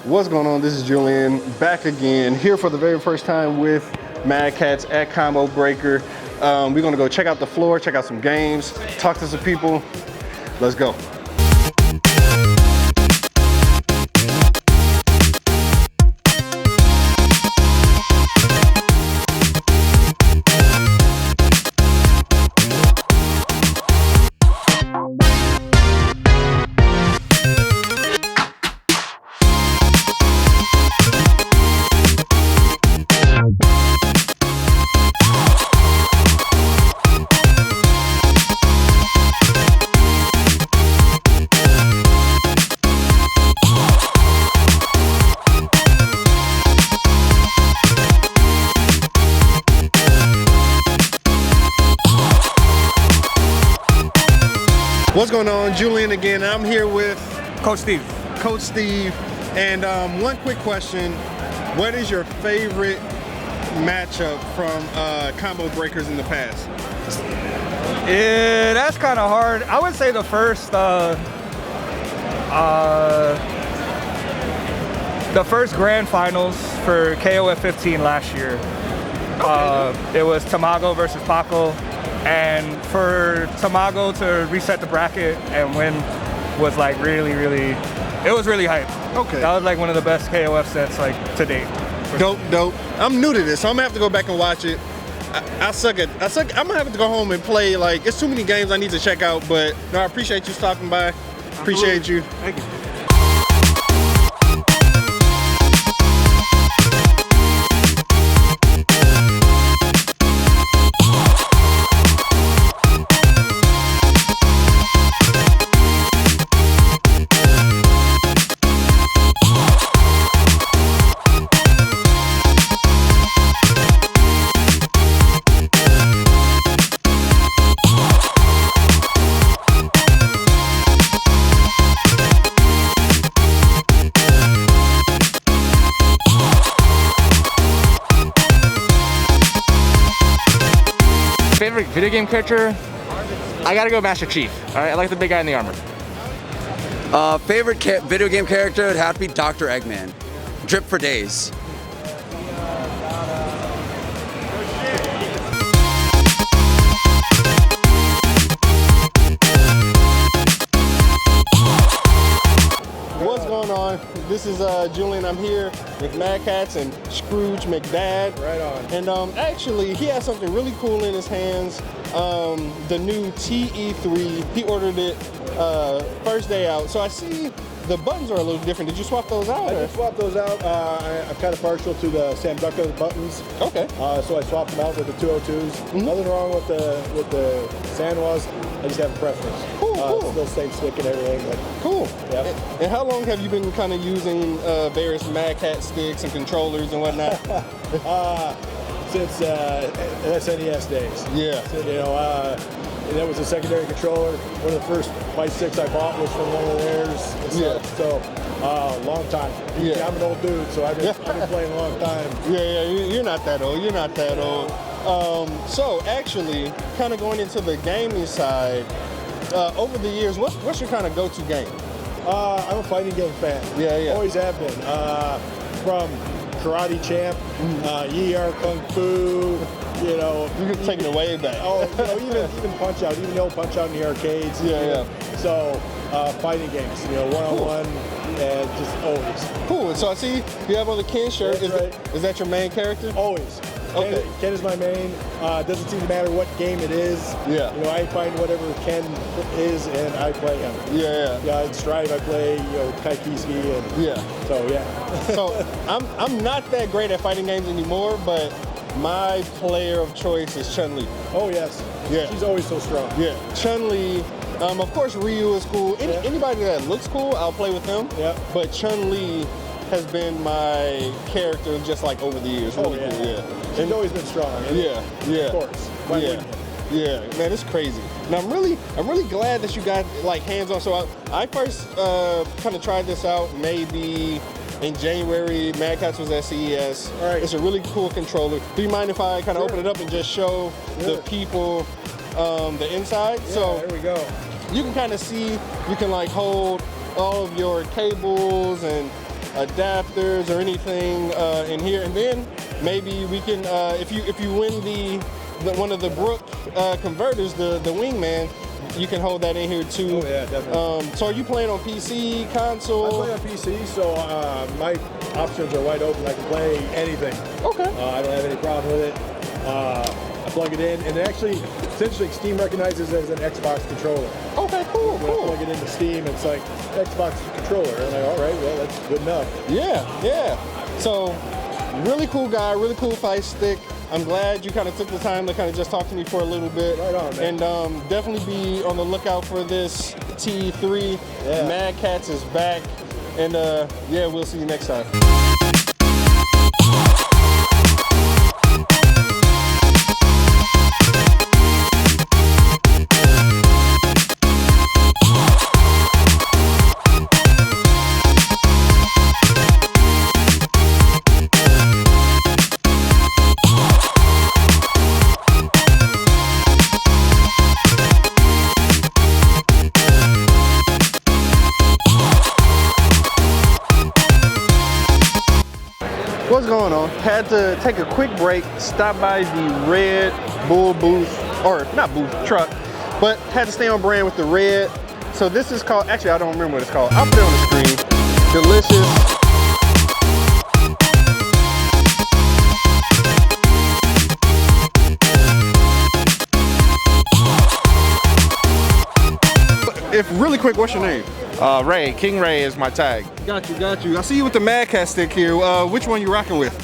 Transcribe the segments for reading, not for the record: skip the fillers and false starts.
What's going on? This is Julian, back again, here for the very first time with Mad Catz at Combo Breaker. We're gonna go check out the floor, check out some games, talk to some people. Let's go. What's going on? Julian again. I'm here with Coach Steve. And one quick question. What is your favorite matchup from Combo Breakers in the past? Yeah, that's kind of hard. I would say the first grand finals for KOF 15 last year. Okay. It was Tamago versus Paco. And for Tamago to reset the bracket and win was like really, it was really hype. Okay. That was like one of the best KOF sets like to date. Dope. I'm new to this, so I'm gonna have to go back and watch it. I suck. I'm gonna have to go home and play. Like, it's too many games I need to check out. But no, I appreciate you stopping by. Appreciate you. Thank you. Favorite video game character? I gotta go Master Chief. All right, I like the big guy in the armor. Favorite video game character would have to be Dr. Eggman. Drip for days. What's going on? This is Julian. I'm here with Mad Catz and Scrooge McDad. Right on. And actually, he has something really cool in his hands. The new TE3. He ordered it first day out. So I see the buttons are a little different. Did you swap those out? I did swap those out. I'm kind of partial to the Samduca buttons. Okay. So I swapped them out with the 202s. Mm-hmm. Nothing wrong with the Sanwas. I just have a preference. Cool. Still same stick and everything. But Cool. Yeah. And how long have you been kind of using various Mad Catz sticks and controllers and whatnot? Since SNES days. Yeah. So, and that was a secondary controller. One of the first fight sticks I bought was from one of theirs. And Yeah. So, long time. Yeah. I'm an old dude, so I've been playing a long time. Yeah, you're not that old. You're not that old. So actually, kind of going into the gaming side, over the years, what's your kind of go-to game? I'm a fighting game fan. Yeah. Always have been. From Karate Champ, ER Kung Fu, You can take it way back. even Punch Out, even the old Punch Out in the arcades. Yeah. So, fighting games, one-on-one, and just always. Cool. So I see you have on the Ken shirt. That's right. Is that your main character? Always. Okay. Ken is my main. Doesn't seem to matter what game it is. Yeah. I find whatever Ken is and I play him. Yeah. Yeah, in Strive I play, Kaikiski and Yeah. so yeah. So I'm not that great at fighting games anymore, but my player of choice is Chun-Li. Oh yes. Yeah. She's always so strong. Yeah. Chun-Li. Of course, Ryu is cool. Anybody that looks cool, I'll play with them. Yeah. But Chun-Li has been my character just like over the years. Really cool. Yeah. She's always been strong. Yeah. Of course. Why wouldn't you? Yeah, man, it's crazy. And I'm really glad that you got like hands-on. So I first kind of tried this out maybe in January. Mad Catz was at CES. All right. It's a really cool controller. Do you mind if I kind of open it up and just show the people the inside? Yeah, so there we go. You can kind of see, you can like hold all of your cables and adapters or anything in here, and then maybe we can, if you win the one of the Brook converters, the wingman, you can hold that in here too. Oh yeah, definitely. So are you playing on PC, console? I play on PC, so my options are wide open. I can play anything. Okay. I don't have any problem with it. I plug it in, and actually, it's interesting. Steam recognizes it as an Xbox controller. Okay, cool, When I plug it into Steam, it's like Xbox controller. And I'm like, all right, well, that's good enough. Yeah. So, really cool guy, really cool fight stick. I'm glad you kind of took the time to kind of just talk to me for a little bit. Right on, man. And definitely be on the lookout for this T3. Yeah. Mad Catz is back. And yeah, we'll see you next time. What's going on? Had to take a quick break, stop by the Red Bull booth, or not booth, truck, but had to stay on brand with the red. So this is called, actually I don't remember what it's called. I'll put it on the screen. Delicious. If really quick, what's your name? Ray, King Ray is my tag. Got you. I see you with the Mad Catz stick here. Which one you rocking with?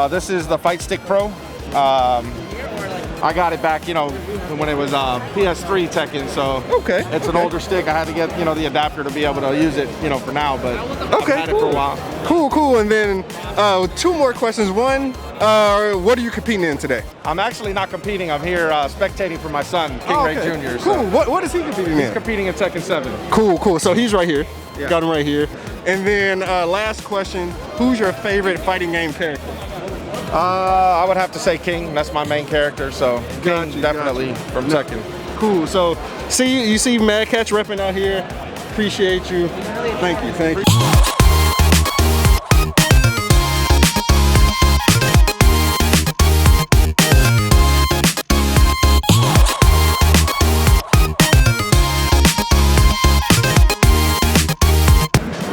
This is the Fight Stick Pro. I got it back, when it was PS3 Tekken, so Okay. it's an older stick. I had to get, the adapter to be able to use it, for now, but I've had it for a while. Cool. And then two more questions. One, what are you competing in today? I'm actually not competing. I'm here spectating for my son, King Ray Jr. Cool. So What is he competing he's in? competing in Tekken 7. Cool. So he's right here. Yeah. Got him right here. And then last question, who's your favorite fighting game character? I would have to say King. That's my main character, so Got King you, definitely from Tekken. Cool. So you see Mad Catz repping out here. Appreciate you. Thank you.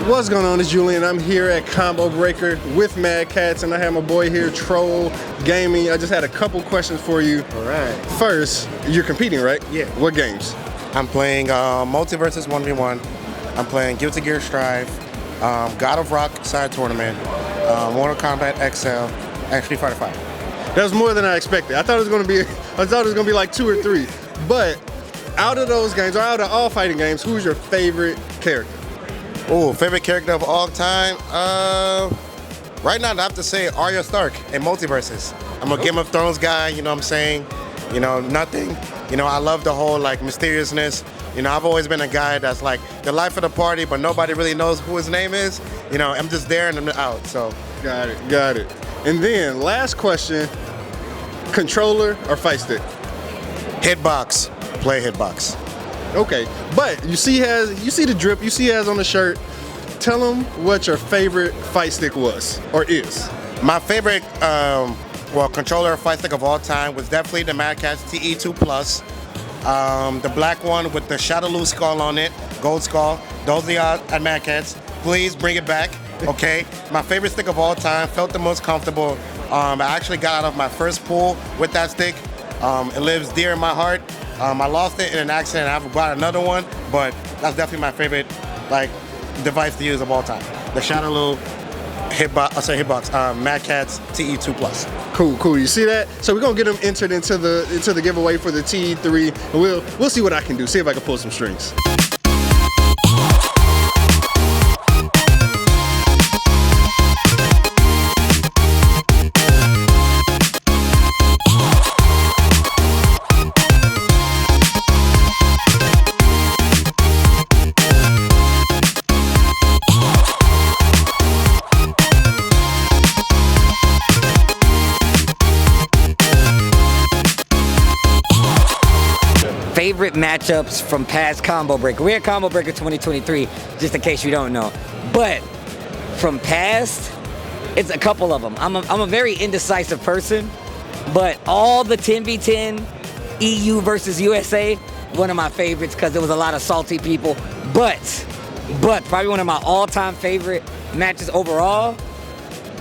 What's going on? It's Julian. I'm here at Combo Breaker with Mad Catz, and I have my boy here, Troll Gaming. I just had a couple questions for you. All right. First, you're competing, right? Yeah. What games? I'm playing Multiversus 1v1. I'm playing Guilty Gear Strive, God of Rock side tournament, Mortal Kombat XL, and Street Fighter 5. That was more than I expected. I thought it was gonna be like 2 or 3. But out of those games, or out of all fighting games, who's your favorite character? Oh, favorite character of all time? Right now, I have to say Arya Stark in Multiversus. I'm a Game of Thrones guy, you know what I'm saying? Nothing. I love the whole mysteriousness. I've always been a guy that's like the life of the party, but nobody really knows who his name is. I'm just there and I'm out, so. Got it. And then last question, controller or fight stick? Hitbox. Play hitbox. Okay, but you see the drip, you see he has on the shirt. Tell them what your favorite fight stick was, or is. My favorite controller fight stick of all time was definitely the Mad Catz TE2 Plus. The black one with the Shadowloo skull on it, gold skull. Those of y'all at Mad Catz, please bring it back, okay? My favorite stick of all time, felt the most comfortable. I actually got out of my first pool with that stick. It lives dear in my heart. I lost it in an accident. I've got another one, but that's definitely my favorite device to use of all time. The Shadowloo hitbox, Mad Catz TE2 Plus. Cool. You see that? So we're gonna get them entered into the giveaway for the TE3. And we'll see what I can do. See if I can pull some strings. Favorite matchups from past Combo Breaker. We're at Combo Breaker 2023, just in case you don't know. But from past, it's a couple of them. I'm a very indecisive person, but all the 10v10 EU versus USA, one of my favorites because there was a lot of salty people. But probably one of my all-time favorite matches overall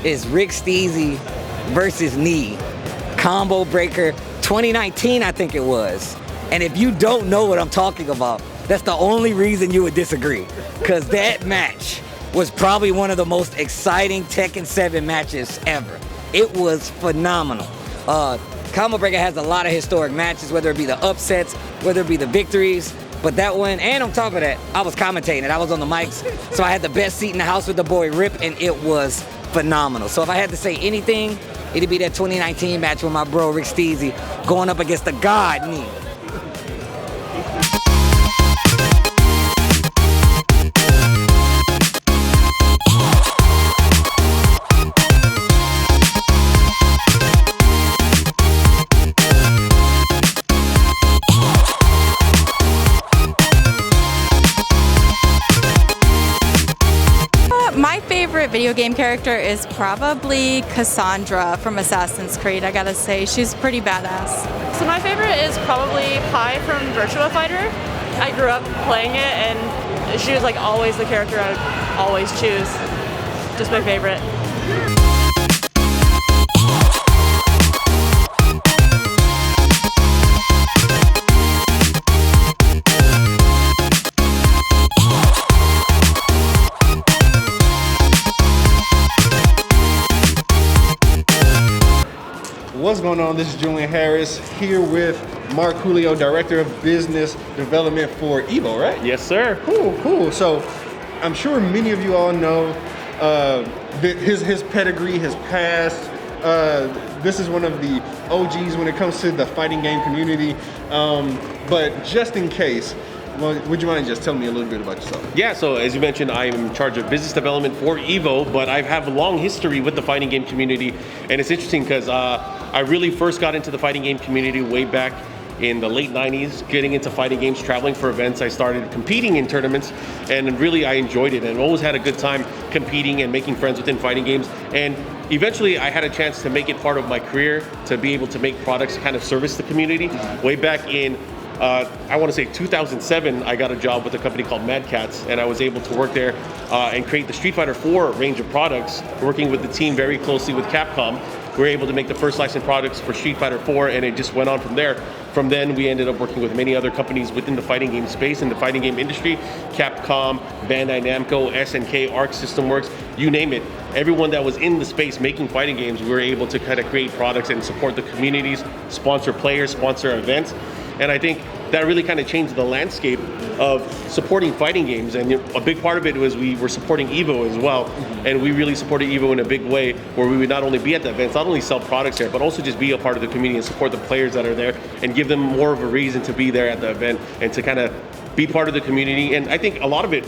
is Rick Steezy versus Knee. Combo Breaker 2019, I think it was. And if you don't know what I'm talking about, that's the only reason you would disagree. Because that match was probably one of the most exciting Tekken 7 matches ever. It was phenomenal. Combo Breaker has a lot of historic matches, whether it be the upsets, whether it be the victories. But that one, and on top of that, I was commentating it. I was on the mics, so I had the best seat in the house with the boy Rip, and it was phenomenal. So if I had to say anything, it'd be that 2019 match with my bro Rick Steezy going up against the God Knee. My favorite video game character is probably Cassandra from Assassin's Creed. I gotta say, she's pretty badass. So my favorite is probably Pi from Virtua Fighter. I grew up playing it and she was like always the character I would always choose. Just my favorite. What's going on? This is Julian Harris here with Mark Julio, Director of Business Development for Evo, right? Yes, sir. Cool. So I'm sure many of you all know his pedigree, his past. This is one of the OGs when it comes to the fighting game community. But just in case, would you mind just telling me a little bit about yourself? Yeah, so as you mentioned, I am in charge of business development for Evo, but I have a long history with the fighting game community. And it's interesting because I really first got into the fighting game community way back in the late 90s, getting into fighting games, traveling for events. I started competing in tournaments, and really I enjoyed it and always had a good time competing and making friends within fighting games. And eventually I had a chance to make it part of my career, to be able to make products kind of service the community. Way back in I want to say 2007, I got a job with a company called Catz, and I was able to work there and create the Street Fighter 4 range of products, working with the team very closely with Capcom. We were able to make the first licensed products for Street Fighter 4, and it just went on from there. From then, we ended up working with many other companies within the fighting game space, in the fighting game industry. Capcom, Bandai Namco, SNK, Arc System Works, you name it. Everyone that was in the space making fighting games, we were able to kind of create products and support the communities, sponsor players, sponsor events. And I think that really kind of changed the landscape of supporting fighting games. And a big part of it was we were supporting Evo as well. And we really supported Evo in a big way, where we would not only be at the events, not only sell products there, but also just be a part of the community and support the players that are there and give them more of a reason to be there at the event and to kind of be part of the community. And I think a lot of it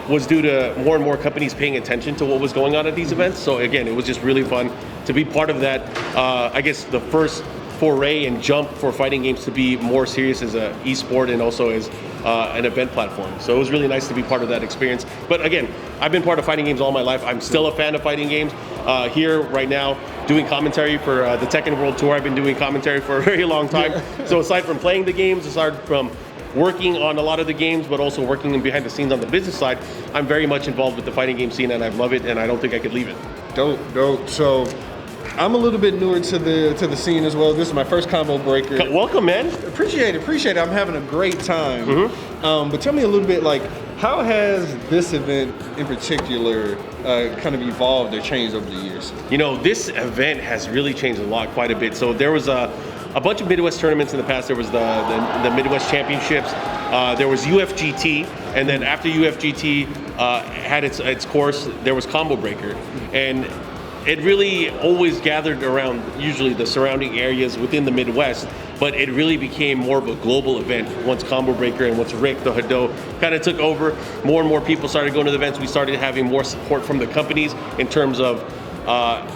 was due to more and more companies paying attention to what was going on at these events. So again, it was just really fun to be part of that. I guess the first foray and jump for fighting games to be more serious as an esport and also as an event platform. So it was really nice to be part of that experience. But again, I've been part of fighting games all my life. I'm still a fan of fighting games. Here right now, doing commentary for the Tekken World Tour. I've been doing commentary for a very long time. So aside from playing the games, aside from working on a lot of the games, but also working behind the scenes on the business side, I'm very much involved with the fighting game scene, and I love it, and I don't think I could leave it. Dope. So I'm a little bit newer to the scene as well. This is my first combo breaker. Welcome, man. Appreciate it. I'm having a great time. But tell me a little bit, like, how has this event in particular kind of evolved or changed over the years? You know, this event has really changed a lot, quite a bit. So there was a bunch of Midwest tournaments in the past. There was the Midwest Championships. There was UFGT, and then after UFGT had its course, there was Combo Breaker. And it really always gathered around usually the surrounding areas within the Midwest, but it really became more of a global event once Combo Breaker and once Rick, the Hado, kind of took over. More and more people started going to the events. We started having more support from the companies in terms of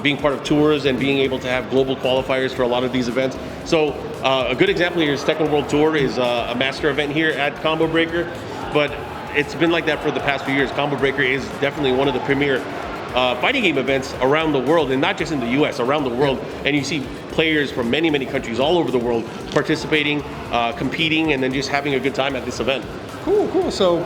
being part of tours and being able to have global qualifiers for a lot of these events. So a good example here is Tekken World Tour is a master event here at Combo Breaker, but it's been like that for the past few years. Combo Breaker is definitely one of the premier fighting game events around the world, and not just in the U.S., around the world. And you see players from many, many countries all over the world participating, competing, and then just having a good time at this event. Cool. So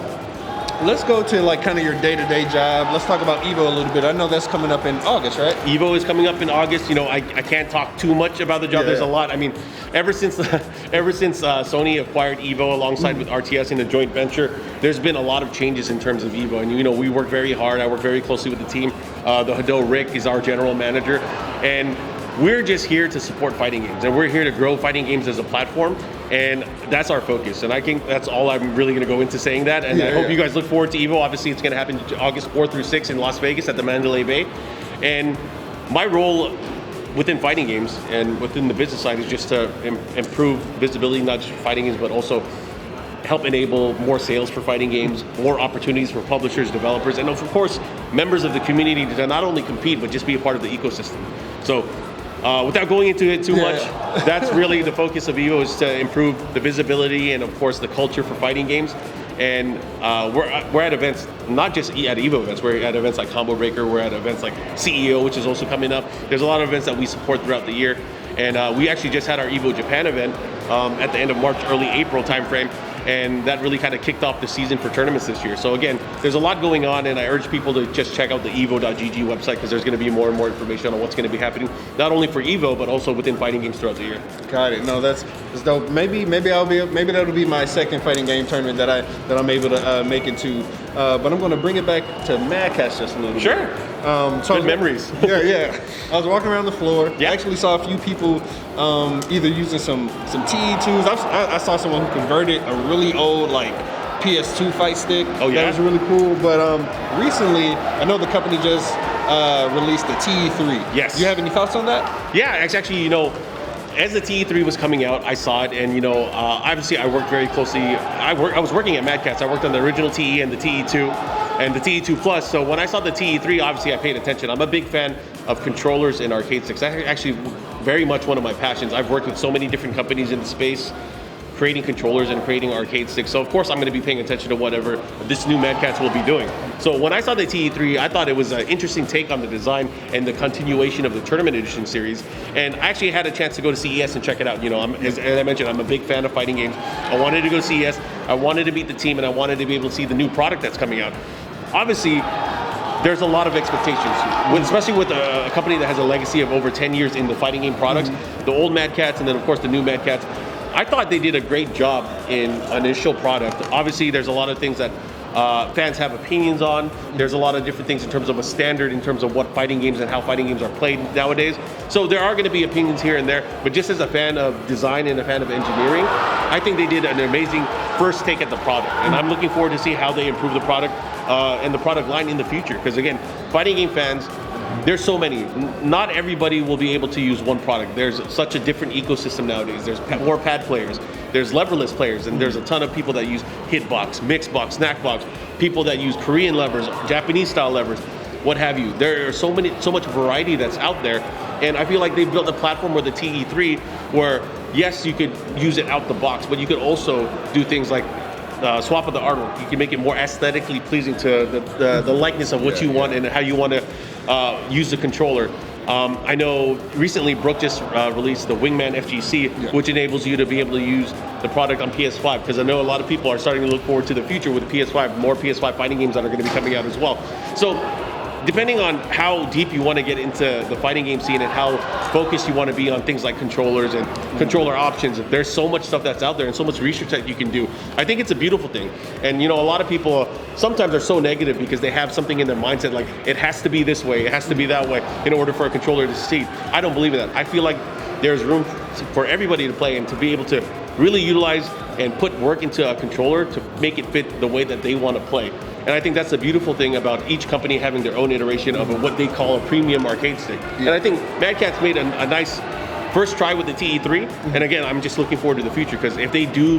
let's go to like kind of your day-to-day job. Let's talk about Evo a little bit. I know that's coming up in August, right? Evo is coming up in August. You know, I can't talk too much about the job. Yeah. There's a lot. I mean, ever since Sony acquired Evo alongside with RTS in a joint venture, there's been a lot of changes in terms of Evo. And, you know, we work very hard. I work very closely with the team. The Hado Rick is our general manager. And we're just here to support fighting games, and we're here to grow fighting games as a platform, and that's our focus. And I think that's all I'm really going to go into saying that. And I hope you guys look forward to Evo. Obviously, it's going to happen August 4th through 6th in Las Vegas at the Mandalay Bay. And my role within fighting games and within the business side is just to improve visibility, not just for fighting games, but also help enable more sales for fighting games, more opportunities for publishers, developers, and of course, members of the community to not only compete, but just be a part of the ecosystem. So, without going into it too much, that's really the focus of Evo, is to improve the visibility and, of course, the culture for fighting games. And we're at events, not just at Evo events, we're at events like Combo Breaker, we're at events like CEO, which is also coming up. There's a lot of events that we support throughout the year. And we actually just had our Evo Japan event at the end of March, early April timeframe. And that really kind of kicked off the season for tournaments this year. So again, there's a lot going on, and I urge people to just check out the evo.gg website, because there's going to be more and more information on what's going to be happening, not only for Evo, but also within fighting games throughout the year. Got it. No, that's dope. Maybe that'll be my second fighting game tournament that I'm able to make it to. But I'm going to bring it back to Mad Catz just a little bit. Sure. So good memories. Yeah. I was walking around the floor. I actually saw a few people either using some TE2s. I saw someone who converted a really old like PS2 fight stick. Oh yeah. That was really cool. But recently, I know the company just released the TE3. Yes. Do you have any thoughts on that? Yeah, it's actually, you know, as the TE3 was coming out, I saw it, and you know, obviously I worked very closely. I was working at Mad Catz. I worked on the original TE and the TE2 and the TE2 Plus. So when I saw the TE3, obviously I paid attention. I'm a big fan of controllers and arcade sticks. That's actually very much one of my passions. I've worked with so many different companies in the space, creating controllers and creating arcade sticks. So of course I'm going to be paying attention to whatever this new Mad Catz will be doing. So when I saw the TE3, I thought it was an interesting take on the design and the continuation of the Tournament Edition series. And I actually had a chance to go to CES and check it out. You know, as I mentioned, I'm a big fan of fighting games. I wanted to go to CES, I wanted to meet the team, and I wanted to be able to see the new product that's coming out. Obviously, there's a lot of expectations, especially with a company that has a legacy of over 10 years in the fighting game products, the old Mad Catz, and then of course the new Mad Catz. I thought they did a great job in initial product. Obviously, there's a lot of things that fans have opinions on. There's a lot of different things in terms of a standard, in terms of what fighting games and how fighting games are played nowadays. So there are going to be opinions here and there, but just as a fan of design and a fan of engineering, I think they did an amazing first take at the product. And I'm looking forward to see how they improve the product and the product line in the future. Because again, fighting game fans, there's so many. Not everybody will be able to use one product. There's such a different ecosystem nowadays. There's more pad players, there's leverless players, and there's a ton of people that use hitbox, mixbox, snackbox, people that use Korean levers, Japanese style levers, what have you. There are so much variety that's out there, and I feel like they've built a platform with the TE3 where yes, you could use it out the box, but you could also do things like swap of the artwork. You can make it more aesthetically pleasing to the likeness of what you want and how you want to use the controller. I know recently Brooke just released the Wingman FGC, which enables you to be able to use the product on PS5, because I know a lot of people are starting to look forward to the future with PS5, more PS5 fighting games that are going to be coming out as well. So depending on how deep you want to get into the fighting game scene and how focused you want to be on things like controllers and controller options, there's so much stuff that's out there and so much research that you can do. I think it's a beautiful thing. And you know, a lot of people sometimes are so negative because they have something in their mindset like it has to be this way, it has to be that way in order for a controller to succeed. I don't believe in that. I feel like there's room for everybody to play and to be able to really utilize and put work into a controller to make it fit the way that they want to play. And I think that's the beautiful thing about each company having their own iteration of what they call a premium arcade stick. And I think Mad Catz made a nice first try with the TE3. And again, I'm just looking forward to the future, because if they do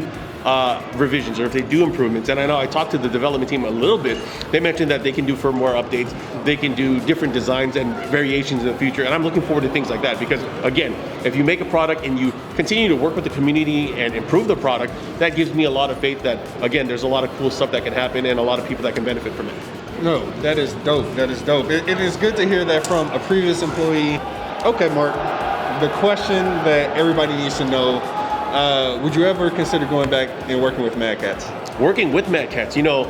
revisions or if they do improvements, and I know I talked to the development team a little bit, they mentioned that they can do firmware updates, they can do different designs and variations in the future, and I'm looking forward to things like that, because again, if you make a product and you continue to work with the community and improve the product, that gives me a lot of faith that, again, there's a lot of cool stuff that can happen and a lot of people that can benefit from it. No, that is dope. That is dope. It is good to hear that from a previous employee. Okay, Mark, the question that everybody needs to know, would you ever consider going back and working with Mad Catz? Working with Mad Catz, you know,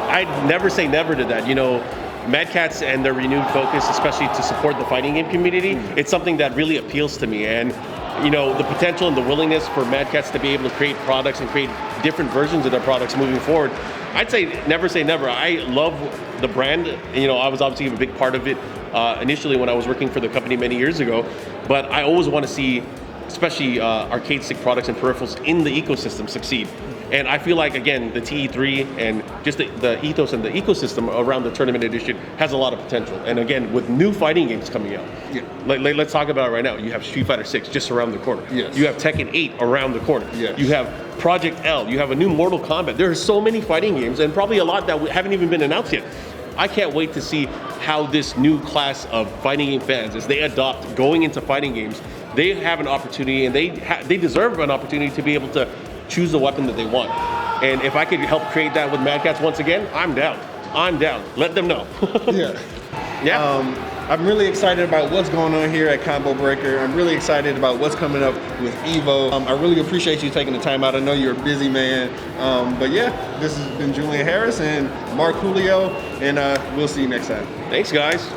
I'd never say never to that. You know, Mad Catz and their renewed focus, especially to support the fighting game community, it's something that really appeals to me. And you know, the potential and the willingness for Mad Catz to be able to create products and create different versions of their products moving forward, I'd say never. I love the brand. You know, I was obviously a big part of it initially when I was working for the company many years ago, but I always want to see, especially arcade stick products and peripherals in the ecosystem succeed. And I feel like, again, the TE3 and just the ethos and the ecosystem around the tournament edition has a lot of potential. And again, with new fighting games coming out, let's talk about it right now. You have Street Fighter 6 just around the corner. Yes. You have Tekken 8 around the corner. Yes. You have Project L. You have a new Mortal Kombat. There are so many fighting games, and probably a lot that haven't even been announced yet. I can't wait to see how this new class of fighting game fans, as they adopt going into fighting games, they have an opportunity, and they deserve an opportunity to be able to choose the weapon that they want. And if I could help create that with Mad Catz once again, I'm down. Let them know. Yeah. I'm really excited about what's going on here at Combo Breaker. I'm really excited about what's coming up with Evo. I really appreciate you taking the time out. I know you're a busy man. But yeah, this has been Julian Harris and Mark Julio, and we'll see you next time. Thanks, guys.